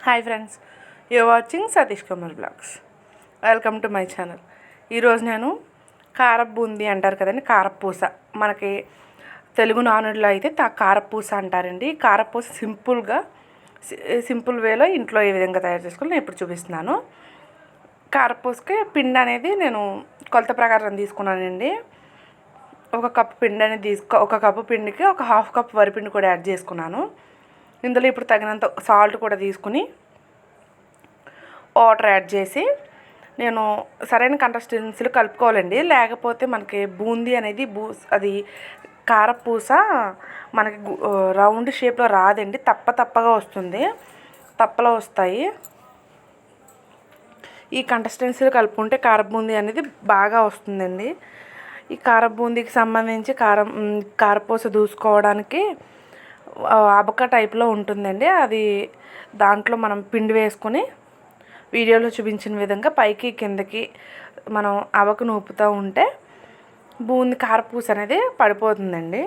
Hi friends, you watching Satish Kumar blogs. Welcome to my channel. ఈరోజు నేను కారపు బూందీ అంటారు కదండి, కారపూస. మనకి తెలుగు నానుడిలో అయితే కారపూస అంటారండి. కారపూస సింపుల్ వేలో ఇంట్లో ఏ విధంగా తయారు చేసుకోవాలి నేను ఇప్పుడు చూపిస్తున్నాను. కారపూసకి పిండి అనేది నేను కొలత ప్రకారం తీసుకున్నానండి. ఒక కప్పు పిండి అనేది ఒక కప్పు పిండికి ఒక హాఫ్ కప్ వరిపిండి కూడా యాడ్ చేసుకున్నాను. ఇందులో ఇప్పుడు తగినంత సాల్ట్ కూడా తీసుకుని వాటర్ యాడ్ చేసి నేను సరైన కన్సిస్టెన్సీలో కలుపుకోవాలండి. లేకపోతే మనకి బూందీ అనేది అది కారపూస మనకి రౌండ్ షేప్లో రాదండి, తప్పగా వస్తుంది, తప్పలో వస్తాయి. ఈ కన్సిస్టెన్సీలో కలుపుకుంటే కారపు బూందీ అనేది బాగా వస్తుందండి. ఈ కారపు బూందీకి సంబంధించి కారపూస దూసుకోవడానికి అబక టైప్లో ఉంటుందండి. అది దాంట్లో మనం పిండి వేసుకొని వీడియోలో చూపించిన విధంగా పైకి కిందకి మనం అబకను ఊపుతూ ఉంటే బూందీ కారపూస అనేది పడిపోతుందండి.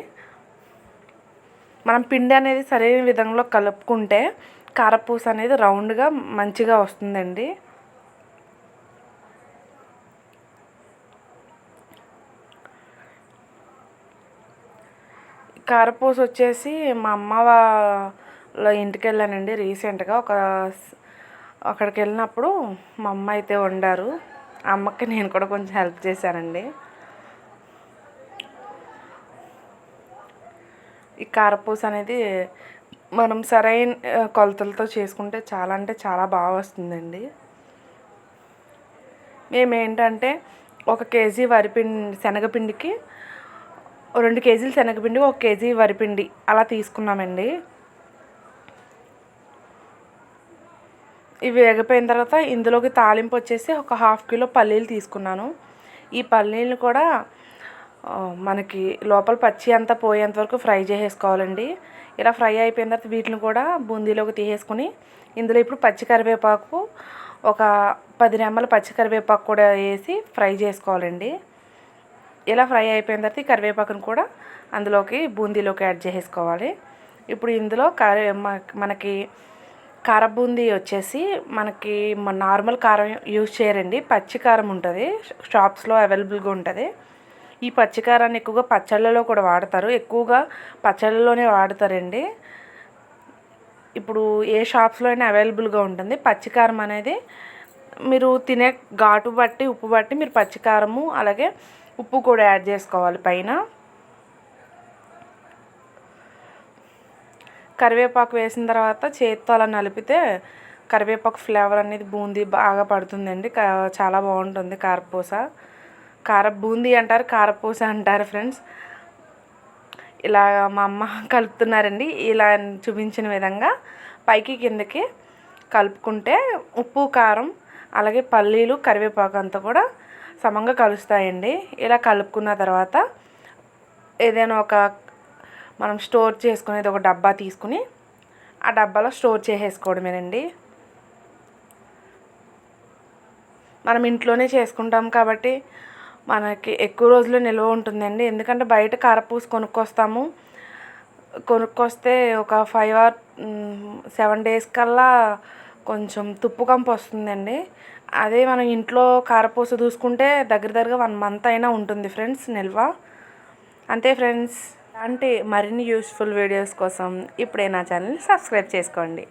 మనం పిండి అనేది సరైన విధంలో కలుపుకుంటే కారపూస అనేది రౌండ్గా మంచిగా వస్తుందండి. కారపూస వచ్చేసి మా అమ్మ వాళ్ళ ఇంటికి వెళ్ళానండి రీసెంట్గా. అక్కడికి వెళ్ళినప్పుడు మా అమ్మ అయితే వండారు. అమ్మకి నేను కూడా కొంచెం హెల్ప్ చేశానండి. ఈ కారపూస అనేది మనం సరైన కొలతలతో చేసుకుంటే చాలా అంటే చాలా బాగా వస్తుందండి. మేమేంటంటే 1 కేజీ శనగపిండికి 2 కేజీలు శనగపిండి, 1 కేజీ వరిపిండి అలా తీసుకున్నామండి. ఇవి వేగిపోయిన తర్వాత ఇందులోకి తాలింపు వచ్చేసి ఒక హాఫ్ కిలో పల్లీలు తీసుకున్నాను. ఈ పల్లీలు కూడా మనకి లోపల పచ్చి అంతా పోయేంత వరకు ఫ్రై చేసేసుకోవాలండి. ఇలా ఫ్రై అయిపోయిన తర్వాత వీటిని కూడా బూందీలోకి తీసేసుకుని ఇందులో ఇప్పుడు పచ్చి కరివేపాకు ఒక 10 రెమ్మల పచ్చి కరివేపాకు కూడా వేసి ఫ్రై చేసుకోవాలండి. ఇలా ఫ్రై అయిపోయిన తర్వాత ఈ కరివేపాకును కూడా అందులోకి బూందీలోకి యాడ్ చేసేసుకోవాలి. ఇప్పుడు ఇందులో మనకి కార బూందీ వచ్చేసి మనకి నార్మల్ కారం యూజ్ చేయరండి, పచ్చి కారం ఉంటుంది, షాప్స్లో అవైలబుల్గా ఉంటుంది. ఈ పచ్చి కారాన్ని ఎక్కువగా పచ్చళ్ళలో కూడా వాడతారు, ఎక్కువగా పచ్చళ్ళలోనే వాడతారండి. ఇప్పుడు ఏ షాప్స్లో అయినా అవైలబుల్గా ఉంటుంది. పచ్చికారం అనేది మీరు తినే ఘాటు బట్టి ఉప్పు బట్టి మీరు పచ్చికారము అలాగే ఉప్పు కూడా యాడ్ చేసుకోవాలి. పైన కరివేపాకు వేసిన తర్వాత చేతితో అలా నలిపితే కరివేపాకు ఫ్లేవర్ అనేది బూందీ బాగా పడుతుందండి. చాలా బాగుంటుంది కారపూస. బూందీ అంటారు, కారపూస అంటారు ఫ్రెండ్స్. ఇలా మా అమ్మ కలుపుతున్నారండి. ఇలా చూపించిన విధంగా పైకి కిందకి కలుపుకుంటే ఉప్పు కారం అలాగే పల్లీలు కరివేపాకు అంతా కూడా సమంగా కలుస్తాయండి. ఇలా కలుపుకున్న తర్వాత ఏదైనా మనం స్టోర్ చేసుకునేది ఒక డబ్బా తీసుకుని ఆ డబ్బాలో స్టోర్ చేసేసుకోవడమేనండి. మనం ఇంట్లోనే చేసుకుంటాం కాబట్టి మనకి ఎక్కువ రోజులు నిల్వ ఉంటుందండి. ఎందుకంటే బయట కారపూస కొనుక్కొస్తే ఒక 5 or 7 days కల్లా కొంచెం తుప్పు కంపు వస్తుందండి. అదే మనం ఇంట్లో కారపూస దూసుకుంటే దగ్గరగా 1 month అయినా ఉంటుంది ఫ్రెండ్స్ నిల్వ. అంతే ఫ్రెండ్స్. అంటే మరిన్ని యూస్ఫుల్ వీడియోస్ కోసం ఇప్పుడే నా ఛానల్ని సబ్స్క్రైబ్ చేసుకోండి.